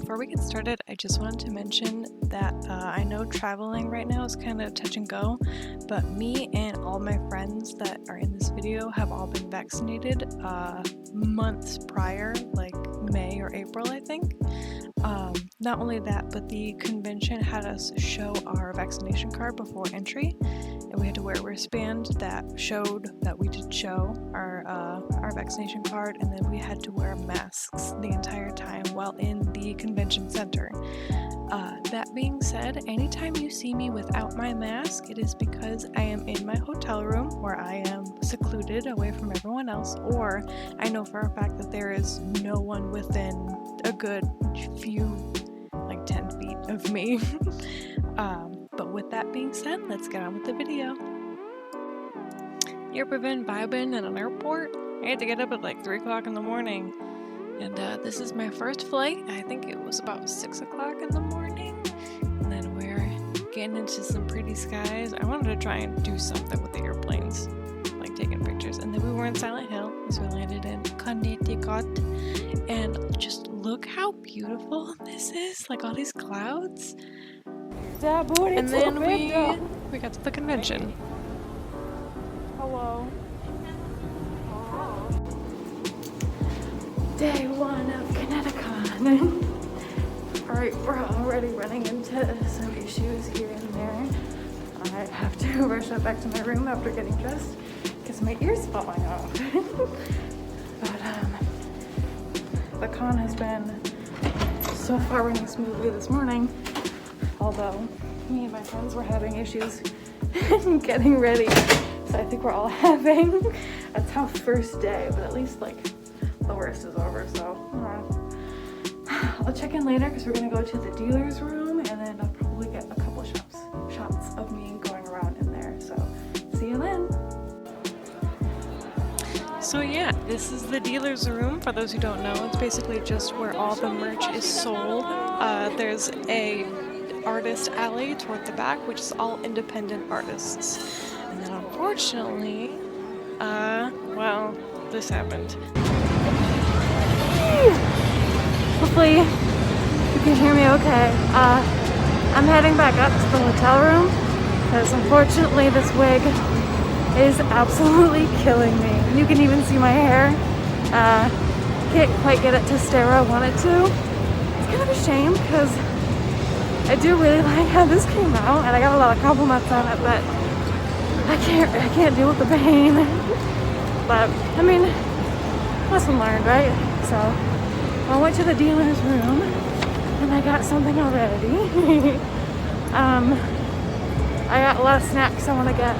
before we get started, I just wanted to mention that I know traveling right now is kind of touch and go, but me and all my friends that are in this video have all been vaccinated months prior, like May or April, I think. Not only that, but the convention had us show our vaccination card before entry, and we had to wear a wristband that showed that we did show our vaccination card, and then we had to wear masks the entire time while in the convention center. That being said, anytime you see me without my mask, it is because I am in my hotel room where I am secluded away from everyone else, or I know for a fact that there is no one within a good few, like 10 feet of me. But with that being said, let's get on with the video. You ever been vibing at an airport? I had to get up at like 3 o'clock in the morning, and this is my first flight. I think it was about 6 o'clock in the morning, and then we're getting into some pretty skies. I wanted to try and do something with the airplanes, like taking pictures, and then we were in Silent Hill as we landed in Connecticut, and just look how beautiful this is, like all these clouds. And then we got to the convention. Hello. Day one of Connecticon. Alright, we're already running into some issues here and there. I have to rush up back to my room after getting dressed because my ear's falling off. But the con has been so far running smoothly this morning, although me and my friends were having issues getting ready. So I think we're all having a tough first day, but at least like the worst is over. So I'll check in later because we're gonna go to the dealer's room, and then I'll probably get a couple shots of me going around in there. So see you then. So yeah, this is the dealer's room. For those who don't know, it's basically just where all the merch is sold. There's a artist alley toward the back, which is all independent artists. And then unfortunately, well, this happened. Hopefully you can hear me okay. I'm heading back up to the hotel room because unfortunately this wig is absolutely killing me. You can even see my hair. Can't quite get it to stay where I want it to. It's kind of a shame because I do really like how this came out, and I got a lot of compliments on it, but I can't deal with the pain. But I mean, lesson learned, right? So I went to the dealer's room and I got something already. I got a lot of snacks I want to get.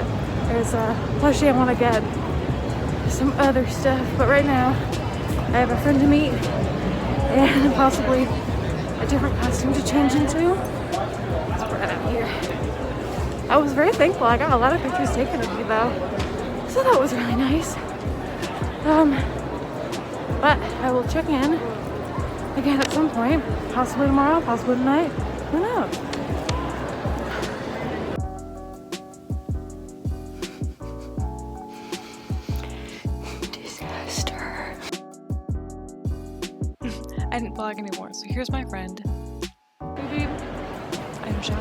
There's a plushie I want to get. Some other stuff, but right now I have a friend to meet and possibly a different costume to change into. Let's put it out here. I was very thankful. I got a lot of pictures taken of me though, so that was really nice. But I will check in again at some point, possibly tomorrow, possibly tonight. Who knows? Disaster. I didn't vlog anymore, so here's my friend. Baby. I'm Jean.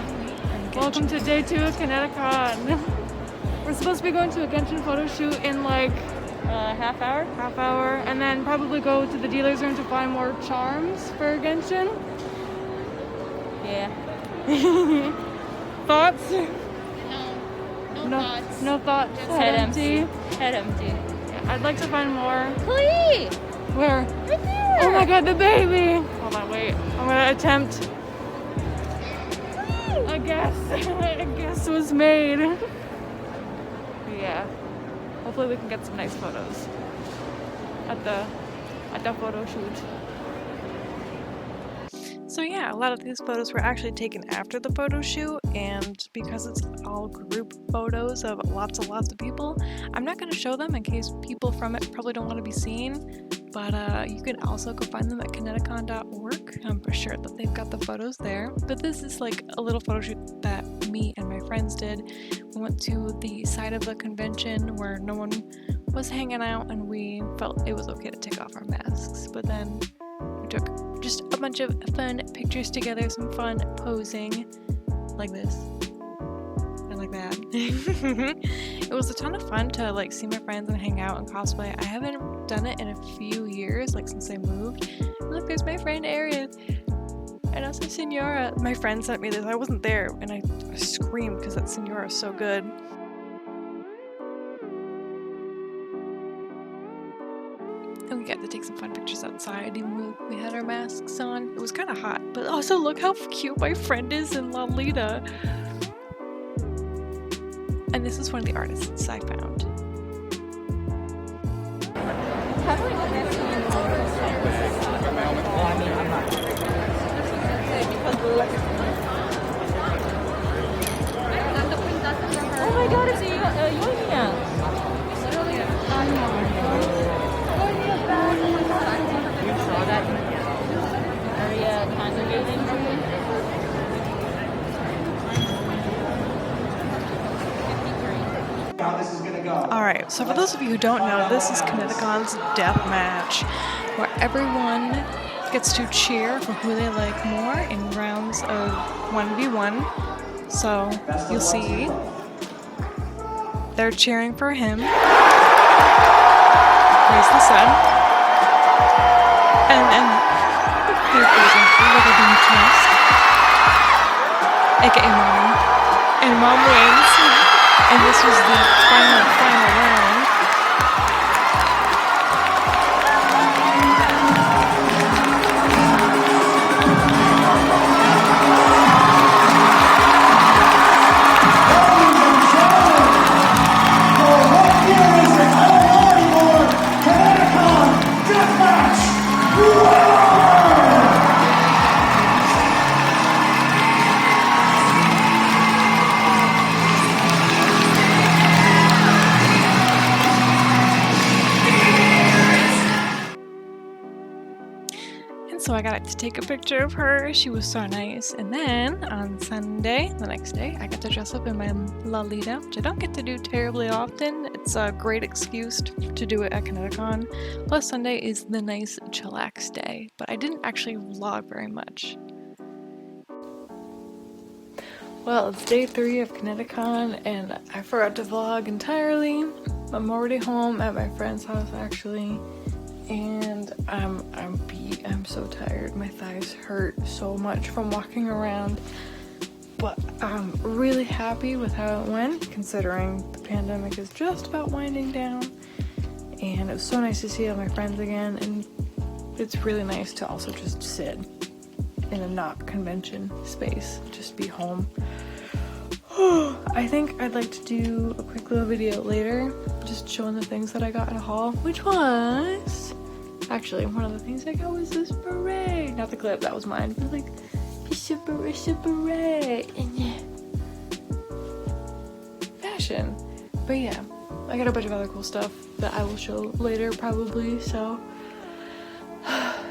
Welcome to day 2 of Connecticon. We're supposed to be going to a Genshin photo shoot in like half hour, and then probably go to the dealer's room to find more charms for Genshin. Yeah. Thoughts? No thoughts. No thoughts. Just head empty. Head empty. Yeah, I'd like to find more. Chloe! Where? Right there! Oh my god, the baby! Hold on, wait. I'm gonna attempt. I guess was made. Yeah. Hopefully we can get some nice photos at the photo shoot. So yeah, a lot of these photos were actually taken after the photo shoot, and because it's all group photos of lots of people, I'm not going to show them in case people from it probably don't want to be seen, but you can also go find them at Connecticon.org. I'm for sure that they've got the photos there. But this is like a little photo shoot that me and my friends did. We went to the side of the convention where no one was hanging out, and we felt it was okay to take off our masks, but then took just a bunch of fun pictures together, some fun posing, like this, and like that. It was a ton of fun to like see my friends and hang out and cosplay. I haven't done it in a few years, like since I moved. And look, there's my friend Erin. And also Senora. My friend sent me this. I wasn't there, and I screamed because that Senora is so good. And we got to take some fun pictures outside, even when we had our masks on. It was kind of hot, but also look how cute my friend is in Lolita. And this is one of the artists I found. How do we connect to you? Oh my god, it's Yonia! You saw that area congregating? How this is gonna go. Alright, so for those of you who don't know, this is Connecticon's death match, where everyone gets to cheer for who they like more in rounds of 1v1. So you'll see they're cheering for him. There's the sun. And here's the little bitty chest. AKA Mom. And Mom wins. And this was the final round. So I got to take a picture of her. She was so nice. And then on Sunday, the next day, I got to dress up in my Lolita, which I don't get to do terribly often. It's a great excuse to do it at Connecticon. Plus Sunday is the nice chillax day, but I didn't actually vlog very much. Well, it's day 3 of Connecticon and I forgot to vlog entirely. I'm already home at my friend's house actually. And I'm beat. I'm so tired. My thighs hurt so much from walking around. But I'm really happy with how it went, considering the pandemic is just about winding down. And it was so nice to see all my friends again. And it's really nice to also just sit in a not convention space. Just be home. I think I'd like to do a quick little video later, just showing the things that I got at a haul, which was... Actually, one of the things I got was this beret. Not the clip, that was mine. But like, it's a beret. And yeah. Fashion. But yeah, I got a bunch of other cool stuff that I will show later probably, so.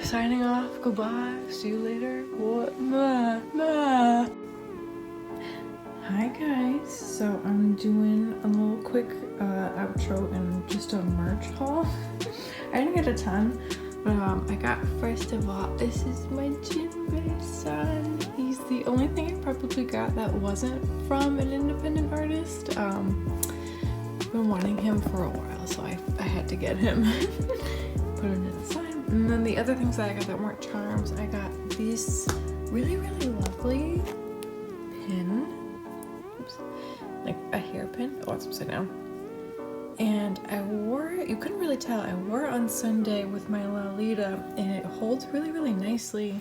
Signing off, goodbye, see you later. What? Hi guys, so I'm doing a little quick outro and just a merch haul. I didn't get a ton, but I got, first of all, this is my Jinbei son. He's the only thing I probably got that wasn't from an independent artist. I've been wanting him for a while, so I had to get him. Put him in the sign. And then the other things that I got that weren't charms, I got these really, really lovely pin. Oops. Like a hairpin. Oh, it's upside down. And I wore it, you couldn't really tell, I wore it on Sunday with my Lolita and it holds really, really nicely.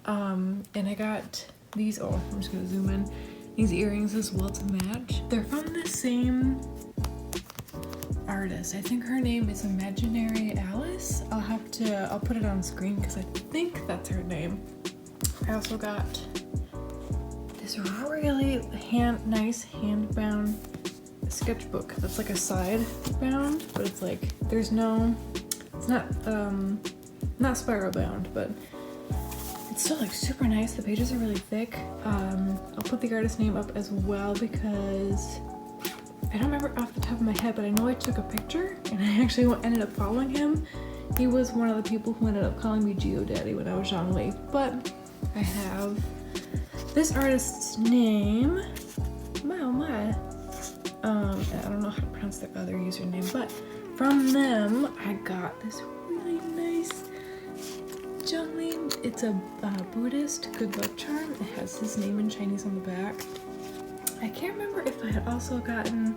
And I got these, oh, I'm just gonna zoom in, these earrings as well to match. They're from the same artist. I think her name is Imaginary Alice. I'll put it on screen because I think that's her name. I also got this really nice hand-bound sketchbook that's like a side bound, but it's like there's no, it's not spiral bound, but it's still like super nice. The pages are really thick. I'll put the artist name up as well because I don't remember off the top of my head, but I know I took a picture and I actually ended up following him. He was one of the people who ended up calling me GeoDaddy when I was Zhongli. But I have this artist's name. My. I don't know how to pronounce their other username, but from them I got this really nice Zhongli. It's a Buddhist good luck charm. It has his name in Chinese on the back. I can't remember if I had also gotten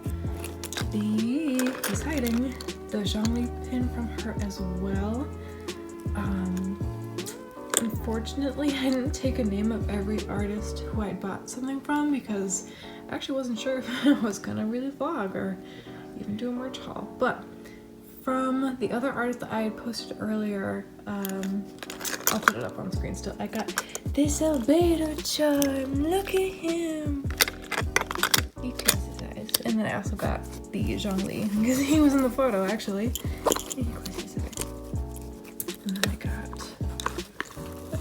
he's hiding, the Zhongli pin from her as well. Unfortunately, I didn't take a name of every artist who I bought something from because I actually wasn't sure if I was gonna really vlog or even do a merch haul. But from the other artist that I had posted earlier, I'll put it up on screen still. I got this albedo charm. Look at him. He closed his eyes. And then I also got the Zhongli because he was in the photo actually. He closed his eyes. And then I got a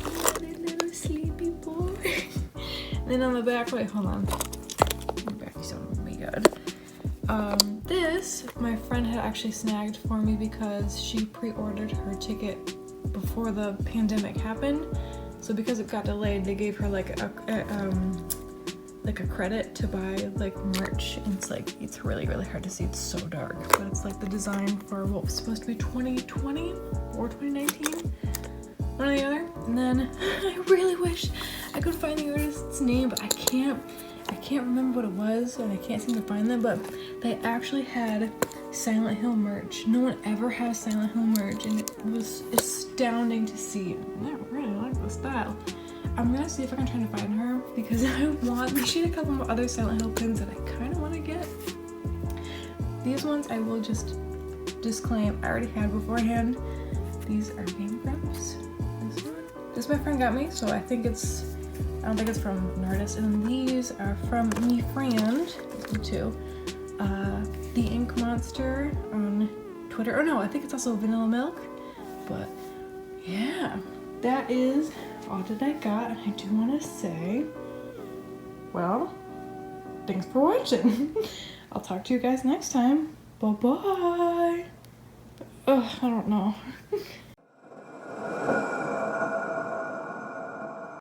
little sleepy boy. And then on the back, wait, hold on. The back is so good. This my friend had actually snagged for me because she pre-ordered her ticket before the pandemic happened. So because it got delayed, they gave her like a credit to buy like merch. And it's really hard to see. It's so dark, but it's like the design for what was supposed to be 2020 or 2019, one or the other. And then I really wish I could find the artist's name, but I can't remember what it was, and I can't seem to find them. But they actually had Silent Hill merch. No one ever has Silent Hill merch, and it was astounding to see. I really like the style. I'm gonna see if I can try to find her because she had a couple more other Silent Hill pins that I kind of want to get. These ones I will just disclaim I already had beforehand. These are Game Grumps. This one, this my friend got me, so I don't think it's from an artist. And then these are from me friend, too. The Ink Monster on Twitter. Oh no, I think it's also Vanilla Milk. But yeah, that is all that I got. And I do want to say, well, thanks for watching. I'll talk to you guys next time. Bye-bye. Ugh, I don't know.